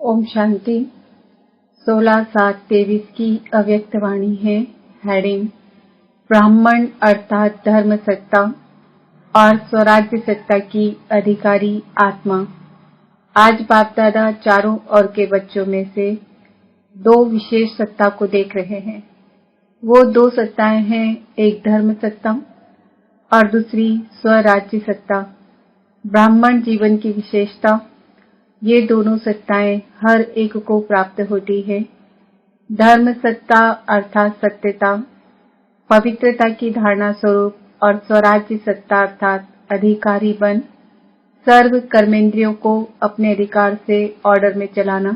ओम शांति। 16/7/23 की अव्यक्त वाणी है। हेडिंग ब्राह्मण अर्थात धर्म सत्ता और स्वराज्य सत्ता की अधिकारी आत्मा। आज बाप दादा चारों ओर के बच्चों में से दो विशेष सत्ता को देख रहे हैं। वो दो सत्ताएं हैं, एक धर्म सत्ता और दूसरी स्वराज्य सत्ता। ब्राह्मण जीवन की विशेषता, ये दोनों सत्ताएं हर एक को प्राप्त होती है। धर्म सत्ता अर्थात सत्यता, पवित्रता की धारणा स्वरूप और स्वराज्य सत्ता अर्थात अधिकारी बन सर्व कर्मेंद्रियों को अपने अधिकार से ऑर्डर में चलाना।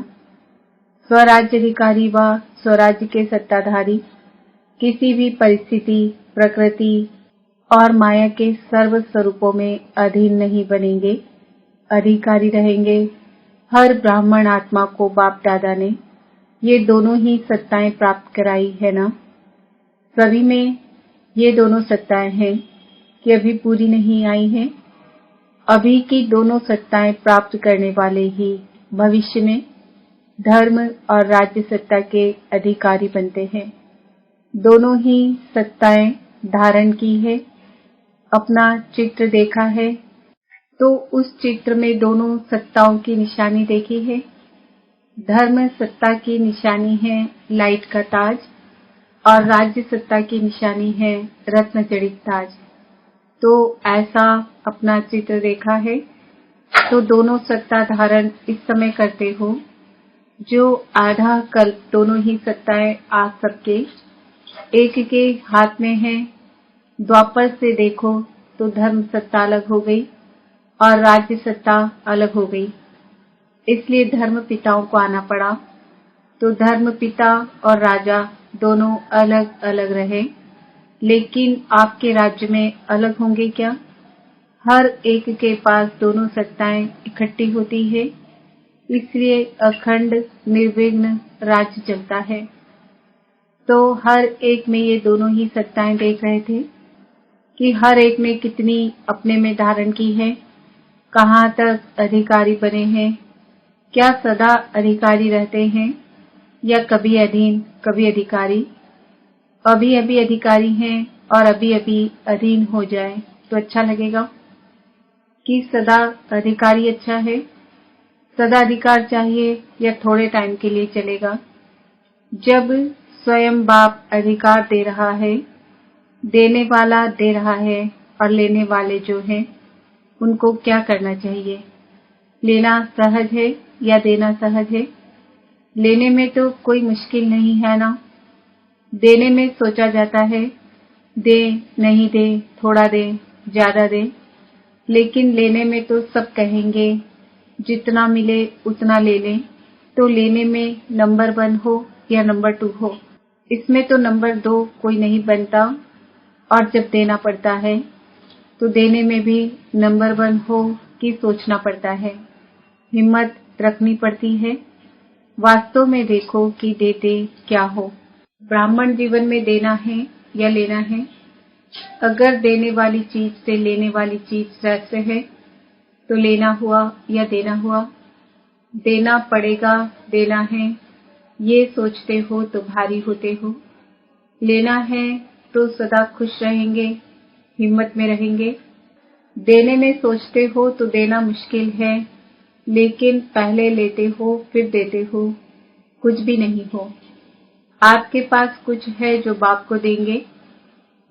स्वराज्य अधिकारी व स्वराज्य के सत्ताधारी किसी भी परिस्थिति, प्रकृति और माया के सर्व स्वरूपों में अधीन नहीं बनेंगे, अधिकारी रहेंगे। हर ब्राह्मण आत्मा को बाप दादा ने ये दोनों ही सत्ताएं प्राप्त कराई है ना। सभी में ये दोनों सत्ताएं हैं कि अभी पूरी नहीं आई हैं। अभी की दोनों सत्ताएं प्राप्त करने वाले ही भविष्य में धर्म और राज्य सत्ता के अधिकारी बनते हैं। दोनों ही सत्ताएं धारण की है, अपना चित्र देखा है तो उस चित्र में दोनों सत्ताओं की निशानी देखी है। धर्म सत्ता की निशानी है लाइट का ताज और राज्य सत्ता की निशानी है रत्न जड़ित ताज। तो ऐसा अपना चित्र देखा है तो दोनों सत्ता धारण इस समय करते हो। जो आधा कल्प दोनों ही सत्ताएं आज सबके एक के हाथ में है। द्वापर से देखो तो धर्म सत्ता अलग हो गई और राज्य सत्ता अलग हो गई, इसलिए धर्म पिताओं को आना पड़ा। तो धर्म पिता और राजा दोनों अलग अलग रहे, लेकिन आपके राज्य में अलग होंगे क्या? हर एक के पास दोनों सत्ताएं इकट्ठी होती है, इसलिए अखंड निर्विघ्न राज्य चलता है। तो हर एक में ये दोनों ही सत्ताएं देख रहे थे कि हर एक ने कितनी अपने में धारण की है, कहाँ तक अधिकारी बने हैं, क्या सदा अधिकारी रहते हैं या कभी अधीन कभी अधिकारी। अभी अभी अधिकारी हैं और अभी अभी अधीन हो जाए तो अच्छा लगेगा कि सदा अधिकारी अच्छा है? सदा अधिकार चाहिए या थोड़े टाइम के लिए चलेगा? जब स्वयं बाप अधिकार दे रहा है, देने वाला दे रहा है और लेने वाले जो हैं उनको क्या करना चाहिए? लेना सहज है या देना सहज है? लेने में तो कोई मुश्किल नहीं है ना। देने में सोचा जाता है दे नहीं दे, थोड़ा दे, ज्यादा दे, लेकिन लेने में तो सब कहेंगे जितना मिले उतना ले लें। तो लेने में नंबर 1 हो या नंबर 2 हो, इसमें तो नंबर 2 कोई नहीं बनता। और जब देना पड़ता है तो देने में भी नंबर 1 हो कि सोचना पड़ता है, हिम्मत रखनी पड़ती है। वास्तव में देखो कि देते क्या हो। ब्राह्मण जीवन में देना है या लेना है? अगर देने वाली चीज से लेने वाली चीज श्रेष्ठ है तो लेना हुआ या देना हुआ? देना पड़ेगा, देना है, ये सोचते हो तो भारी होते हो। लेना है तो सदा खुश रहेंगे, हिम्मत में रहेंगे। देने में सोचते हो तो देना मुश्किल है, लेकिन पहले लेते हो फिर देते हो, कुछ भी नहीं हो। आपके पास कुछ है जो बाप को देंगे।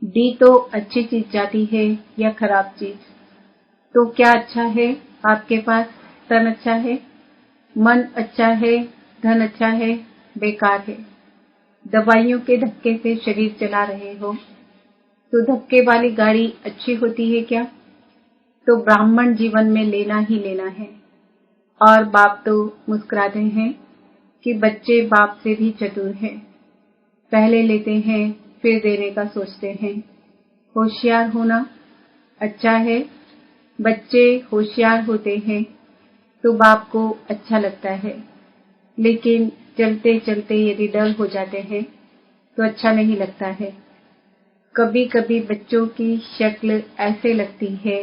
दी तो अच्छी चीज जाती है या खराब चीज? तो क्या अच्छा है आपके पास? तन अच्छा है, मन अच्छा है, धन अच्छा है, बेकार है। दवाइयों के धक्के से शरीर चला रहे हो तो धक्के वाली गाड़ी अच्छी होती है क्या? तो ब्राह्मण जीवन में लेना ही लेना है। और बाप तो मुस्कुराते हैं कि बच्चे बाप से भी चतुर हैं, पहले लेते हैं फिर देने का सोचते हैं। होशियार होना अच्छा है। बच्चे होशियार होते हैं तो बाप को अच्छा लगता है, लेकिन चलते चलते यदि डल हो जाते हैं तो अच्छा नहीं लगता है। कभी कभी बच्चों की शक्ल ऐसे लगती है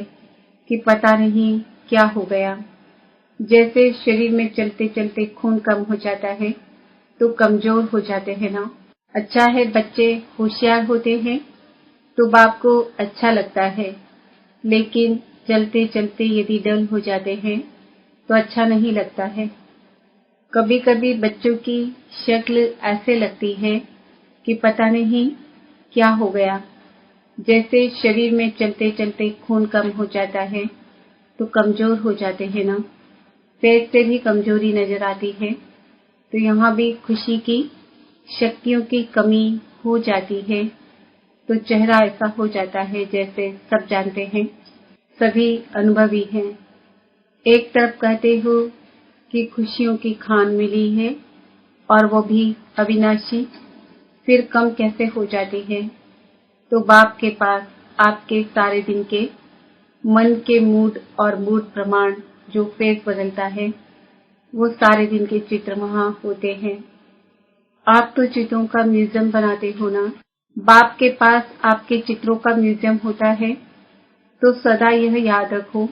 कि पता नहीं क्या हो गया। जैसे शरीर में चलते चलते खून कम हो जाता है तो कमजोर हो जाते हैं ना। अच्छा है बच्चे होशियार होते हैं तो बाप को अच्छा लगता है, लेकिन चलते चलते यदि डल हो जाते हैं तो अच्छा नहीं लगता है। कभी कभी बच्चों की शक्ल ऐसे लगती है कि पता नहीं क्या हो गया। जैसे शरीर में चलते चलते खून कम हो जाता है तो कमजोर हो जाते हैं ना, पेट से भी कमजोरी नजर आती है। तो यहाँ भी खुशी की शक्तियों की कमी हो जाती है तो चेहरा ऐसा हो जाता है। जैसे सब जानते हैं, सभी अनुभवी हैं। एक तरफ कहते हो कि खुशियों की खान मिली है और वो भी अविनाशी, फिर कम कैसे हो जाती है। तो बाप के पास आपके सारे दिन के मन के मूड और मूड प्रमाण जो फेस बदलता है वो सारे दिन के चित्र वहां होते हैं। आप तो चित्रों का म्यूजियम बनाते हो ना। बाप के पास आपके चित्रों का म्यूजियम होता है तो सदा यह याद रखो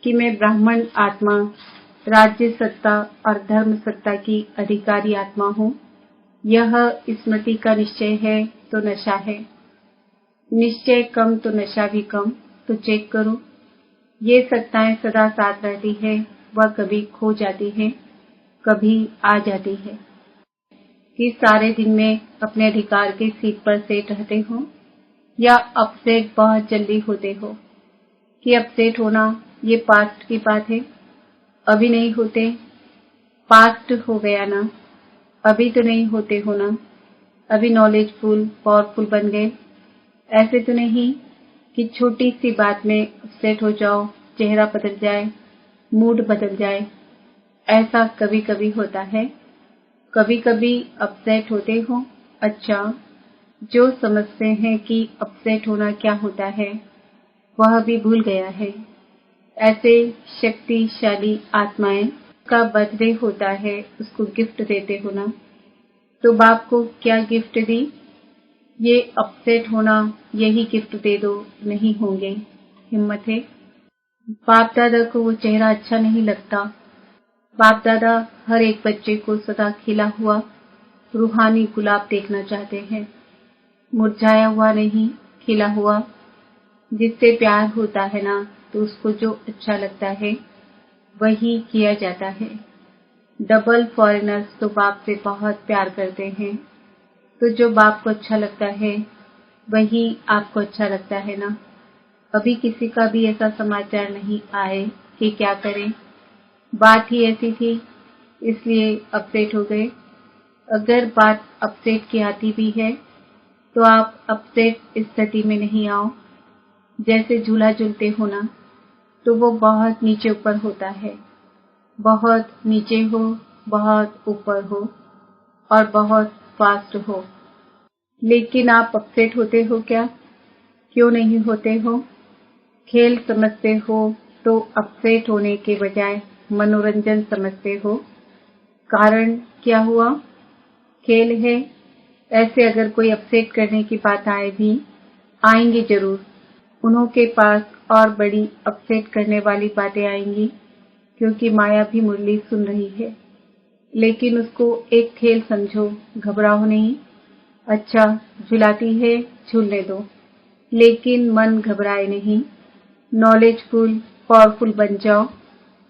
कि मैं ब्राह्मण आत्मा, राज्य सत्ता और धर्म सत्ता की अधिकारी आत्मा हूँ। यह स्मृति का निश्चय है तो नशा है, निश्चय कम तो नशा भी कम। तो चेक करो, ये सत्ताएं सदा साथ रहती है, वह कभी खो जाती है, कभी आ जाती है। कि सारे दिन में अपने अधिकार के सीट पर सेट रहते हो या अपसेट बहुत जल्दी होते हो। कि अपसेट होना ये पास्ट की बात है, अभी नहीं होते। पास्ट हो गया ना, अभी तो नहीं होते हो ना। अभी नॉलेजफुल पावरफुल बन गए। ऐसे तो नहीं कि छोटी सी बात में अपसेट हो जाओ, चेहरा बदल जाए, मूड बदल जाए। ऐसा कभी कभी होता है। कभी कभी अपसेट होते हो। अच्छा, जो समझते हैं कि अपसेट होना क्या होता है वह भी भूल गया है। ऐसे शक्तिशाली आत्माएं का बर्थडे होता है, उसको गिफ्ट देते हो ना। तो बाप को क्या गिफ्ट दी? ये अपसेट होना, यही गिफ्ट दे दो, नहीं होंगे। हिम्मत है। बाप दादा को वो चेहरा अच्छा नहीं लगता। बाप दादा हर एक बच्चे को सदा खिला हुआ रूहानी गुलाब देखना चाहते हैं, मुरझाया हुआ नहीं, खिला हुआ। जिससे प्यार होता है ना तो उसको जो अच्छा लगता है वही किया जाता है। डबल फॉरेनर्स तो बाप से बहुत प्यार करते हैं, तो जो बाप को अच्छा लगता है वही आपको अच्छा लगता है ना। अभी किसी का भी ऐसा समाचार नहीं आए कि क्या करें, बात ही ऐसी थी इसलिए अपसेट हो गए। अगर बात अपसेट की आती भी है तो आप अपसेट स्थिति में नहीं आओ। जैसे झूला झूलते हो ना तो वो बहुत नीचे ऊपर होता है, बहुत नीचे हो, बहुत ऊपर हो और बहुत फास्ट हो। लेकिन आप अपसेट होते हो क्या? क्यों नहीं होते हो? खेल समझते हो तो अपसेट होने के बजाय मनोरंजन समझते हो। कारण क्या हुआ? खेल है। ऐसे अगर कोई अपसेट करने की बात आए भी, आएंगे जरूर। उन्हों के पास और बड़ी अपसेट करने वाली बातें आएंगी, क्योंकि माया भी मुरली सुन रही है। लेकिन उसको एक खेल समझो, घबराओ नहीं। अच्छा, झुलाती है, झूलने दो, लेकिन मन घबराए नहीं। नॉलेजफुल पावरफुल बन जाओ,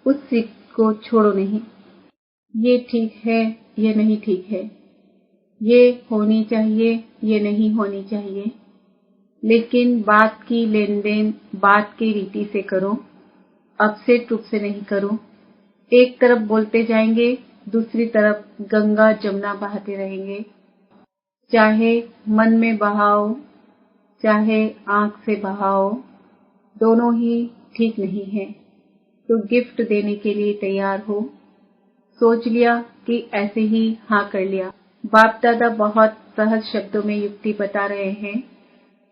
उस सीख को छोड़ो नहीं। ये ठीक है, ये नहीं ठीक है, ये होनी चाहिए, ये नहीं होनी चाहिए। लेकिन बात की लेन देन बात की रीति से करो, अपसेट रूप से नहीं करो। एक तरफ बोलते जाएंगे, दूसरी तरफ गंगा जमुना बहाते रहेंगे। चाहे मन में बहाओ, चाहे आंख से बहाओ, दोनों ही ठीक नहीं है। तो गिफ्ट देने के लिए तैयार हो। सोच लिया कि ऐसे ही हाँ कर लिया। बाप दादा बहुत सहज शब्दों में युक्ति बता रहे हैं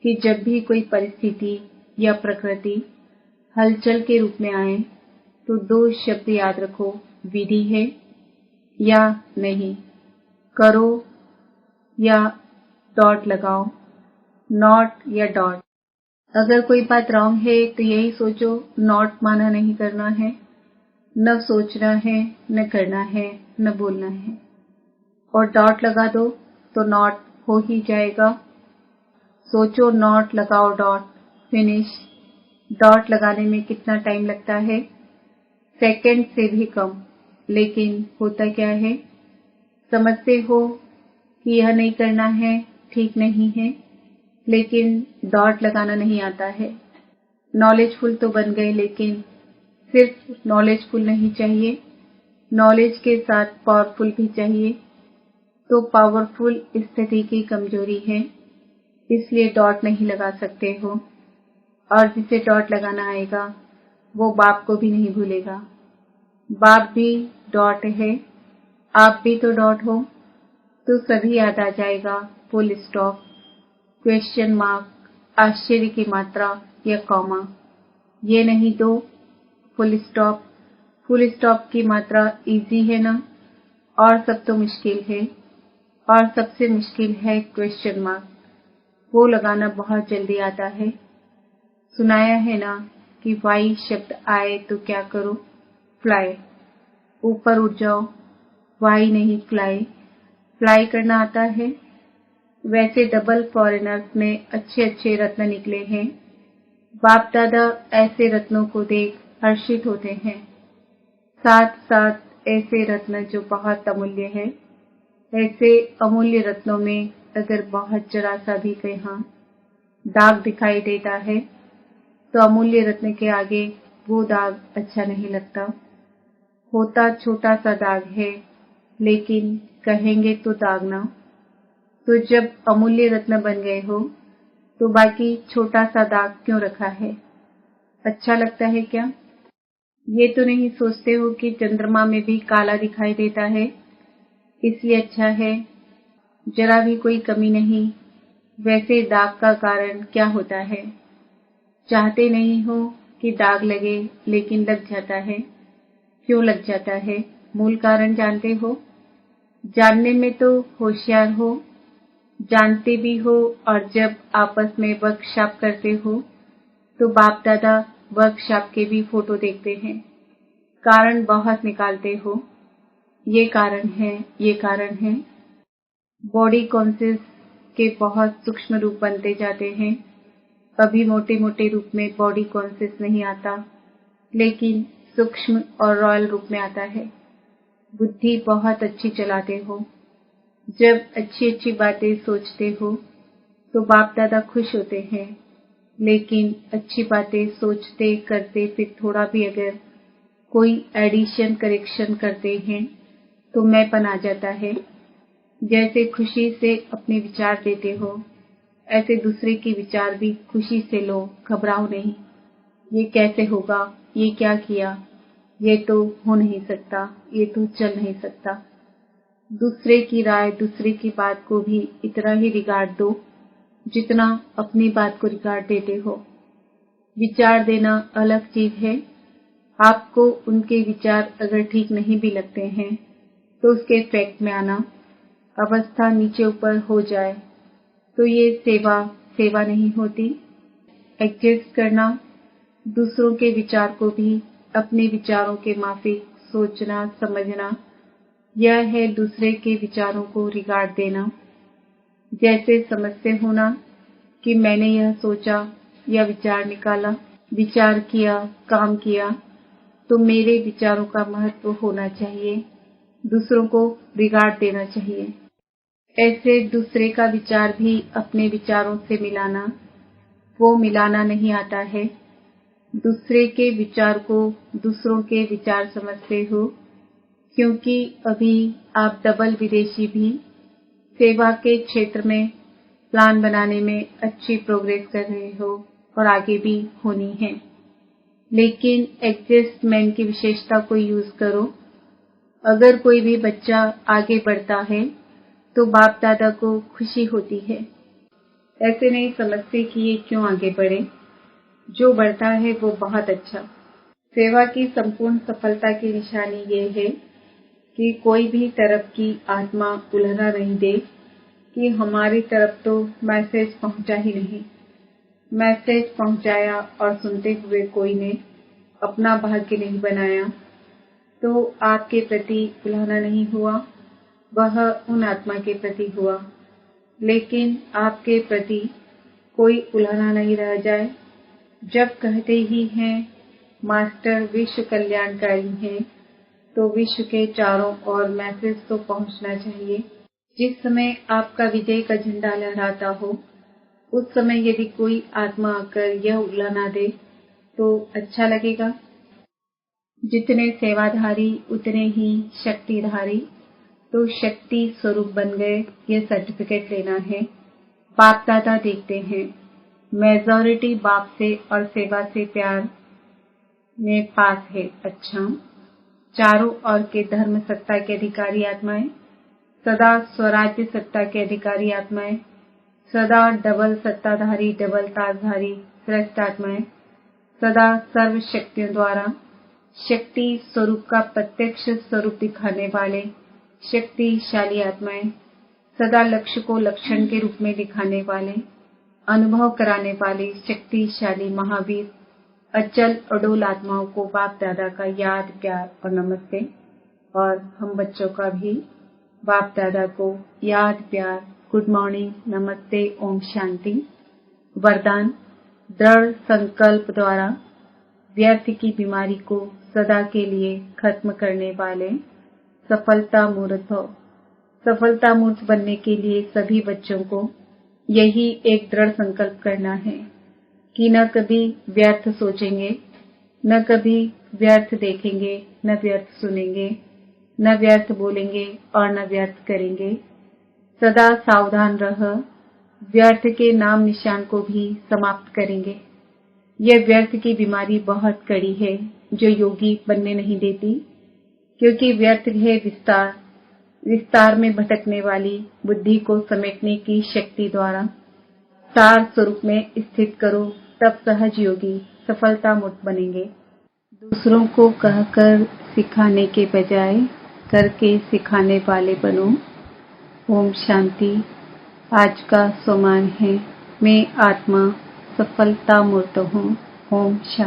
कि जब भी कोई परिस्थिति या प्रकृति हलचल के रूप में आए तो दो शब्द याद रखो, विधि है या नहीं, करो या डॉट लगाओ, नॉट या डॉट। अगर कोई बात रॉन्ग है तो यही सोचो, नॉट माना नहीं करना है। न सोचना है, न करना है, न बोलना है। और डॉट लगा दो तो नॉट हो ही जाएगा। सोचो नॉट, लगाओ डॉट, फिनिश। डॉट लगाने में कितना टाइम लगता है? सेकंड से भी कम। लेकिन होता क्या है, समझते हो कि यह नहीं करना है, ठीक नहीं है, लेकिन डॉट लगाना नहीं आता है। नॉलेजफुल तो बन गए, लेकिन सिर्फ नॉलेजफुल नहीं चाहिए, नॉलेज के साथ पावरफुल भी चाहिए। तो पावरफुल स्थिति की कमजोरी है, इसलिए डॉट नहीं लगा सकते हो। और जिसे डॉट लगाना आएगा वो बाप को भी नहीं भूलेगा। बाप भी डॉट है, आप भी तो डॉट हो, तो सभी याद आ जाएगा। फुल स्टॉप, क्वेश्चन मार्क, आश्चर्य की मात्रा या कॉमा, ये नहीं दो। Full stop. फुल स्टॉप की मात्रा इजी है ना? और सब तो मुश्किल है। और सबसे मुश्किल है क्वेश्चन मार्क, वो लगाना बहुत जल्दी आता है। सुनाया है ना कि वाई शब्द आए तो क्या करो? फ्लाई, ऊपर उठ जाओ। वाई नहीं, फ्लाई। फ्लाई करना आता है। वैसे डबल फॉरेनर्स में अच्छे अच्छे रत्न निकले हैं। बाप दादा ऐसे रत्नों को देख हर्षित होते हैं। साथ साथ ऐसे रत्न जो बहुत अमूल्य है। ऐसे अमूल्य रत्नों में अगर बहुत जरा सा भी कहीं दाग दिखाई देता है तो अमूल्य रत्न के आगे वो दाग अच्छा नहीं लगता। होता छोटा सा दाग है, लेकिन कहेंगे तो दाग ना। तो जब अमूल्य रत्न बन गए हो तो बाकी छोटा सा दाग क्यों रखा है? अच्छा लगता है क्या? ये तो नहीं सोचते हो कि चंद्रमा में भी काला दिखाई देता है, इसलिए अच्छा है, जरा भी कोई कमी नहीं। वैसे दाग का कारण क्या होता है? चाहते नहीं हो कि दाग लगे, लेकिन लग जाता है। क्यों लग जाता है? मूल कारण जानते हो? जानने में तो होशियार हो, जानते भी हो, और जब आपस में वर्कशॉप करते हो तो बाप दादा वर्कशॉप के भी फोटो देखते हैं। कारण बहुत निकालते हो, ये कारण है, ये कारण है। बॉडी कॉन्शियस के बहुत सूक्ष्म रूप बनते जाते हैं। अभी मोटे मोटे रूप में बॉडी कॉन्शियस नहीं आता, लेकिन सूक्ष्म और रॉयल रूप में आता है। बुद्धि बहुत अच्छी चलाते हो। जब अच्छी अच्छी बातें सोचते हो तो बाप दादा खुश होते हैं, लेकिन अच्छी बातें सोचते करते फिर थोड़ा भी अगर कोई एडिशन करेक्शन करते हैं तो मैंपन आ जाता है। जैसे खुशी से अपने विचार देते हो, ऐसे दूसरे के विचार भी खुशी से लो, घबराओ नहीं। ये कैसे होगा, ये क्या किया, ये तो हो नहीं सकता, ये तो चल नहीं सकता। दूसरे की राय, दूसरे की बात को भी इतना ही रिगार्ड दो जितना अपनी बात को रिगार्ड देते हो। विचार देना अलग चीज है। आपको उनके विचार अगर ठीक नहीं भी लगते हैं तो उसके फैक्ट में आना, अवस्था नीचे ऊपर हो जाए तो ये सेवा सेवा नहीं होती। एडजस्ट करना, दूसरों के विचार को भी अपने विचारों के माफिक सोचना समझना, यह है दूसरे के विचारों को रिगार्ड देना। जैसे समझते हो ना कि मैंने यह सोचा या विचार निकाला, विचार किया, काम किया, तो मेरे विचारों का महत्व होना चाहिए, दूसरों को रिगार्ड देना चाहिए। ऐसे दूसरे का विचार भी अपने विचारों से मिलाना, वो मिलाना नहीं आता है। दूसरे के विचार को दूसरों के विचार समझते हो, क्योंकि अभी आप डबल विदेशी भी सेवा के क्षेत्र में प्लान बनाने में अच्छी प्रोग्रेस कर रहे हो और आगे भी होनी है। लेकिन एडजस्टमेंट की विशेषता को यूज करो। अगर कोई भी बच्चा आगे बढ़ता है तो बाप दादा को खुशी होती है। ऐसे नहीं समझते कि ये क्यों आगे बढ़े, जो बढ़ता है वो बहुत अच्छा। सेवा की संपूर्ण सफलता की निशानी ये है कि कोई भी तरफ की आत्मा उलझना नहीं दे कि हमारी तरफ तो मैसेज पहुंचा ही नहीं। मैसेज पहुंचाया और सुनते हुए कोई ने अपना भाग्य नहीं बनाया। तो आपके प्रति उलाहना नहीं हुआ, वह उन आत्मा के प्रति हुआ। लेकिन आपके प्रति कोई उलाहना नहीं रह जाए। जब कहते ही हैं मास्टर विश्व कल्याणकारी हैं, तो विश्व के चारों ओर मैसेज तो पहुंचना चाहिए। जिस समय आपका विजय का झंडा लहराता हो, उस समय यदि कोई आत्मा आकर यह उलाहना दे तो अच्छा लगेगा। जितने सेवाधारी उतने ही शक्तिधारी, तो शक्ति स्वरूप बन गए, यह सर्टिफिकेट लेना है। बाप दादा देखते हैं मेजॉरिटी बाप से और सेवा से प्यार में पास है। अच्छा, चारों ओर के धर्म सत्ता के अधिकारी आत्माएं, सदा स्वराज्य सत्ता के अधिकारी आत्माएं, सदा डबल सत्ताधारी डबल ताजधारी श्रेष्ठ आत्माएं, सदा सर्व शक्तियों द्वारा शक्ति स्वरूप का प्रत्यक्ष स्वरूप दिखाने वाले शक्तिशाली आत्माएं, सदा लक्ष्य को लक्षण के रूप में दिखाने वाले, अनुभव कराने वाले शक्तिशाली महावीर, अचल अडोल आत्माओं को बाप दादा का याद प्यार और नमस्ते। और हम बच्चों का भी बाप दादा को याद प्यार, गुड मॉर्निंग, नमस्ते, ओम शांति। वरदान, दृढ़ संकल्प द्वारा व्यर्थ की बीमारी को सदा के लिए खत्म करने वाले सफलता मूर्त भव। सफलता मूर्त बनने के लिए सभी बच्चों को यही एक दृढ़ संकल्प करना है कि न कभी व्यर्थ सोचेंगे, न कभी व्यर्थ देखेंगे, न व्यर्थ सुनेंगे, न व्यर्थ बोलेंगे और न व्यर्थ करेंगे। सदा सावधान रह व्यर्थ के नाम निशान को भी समाप्त करेंगे। यह व्यर्थ की बीमारी बहुत कड़ी है जो योगी बनने नहीं देती, क्योंकि व्यर्थ है विस्तार। विस्तार में भटकने वाली बुद्धि को समेटने की शक्ति द्वारा सार स्वरूप में स्थित करो, तब सहज योगी सफलता मुक्त बनेंगे। दूसरों को कहकर सिखाने के बजाय करके सिखाने वाले बनो। ओम शांति। आज का सोमान है, मैं आत्मा सफलता मूर्त हूँ। ओम शांति।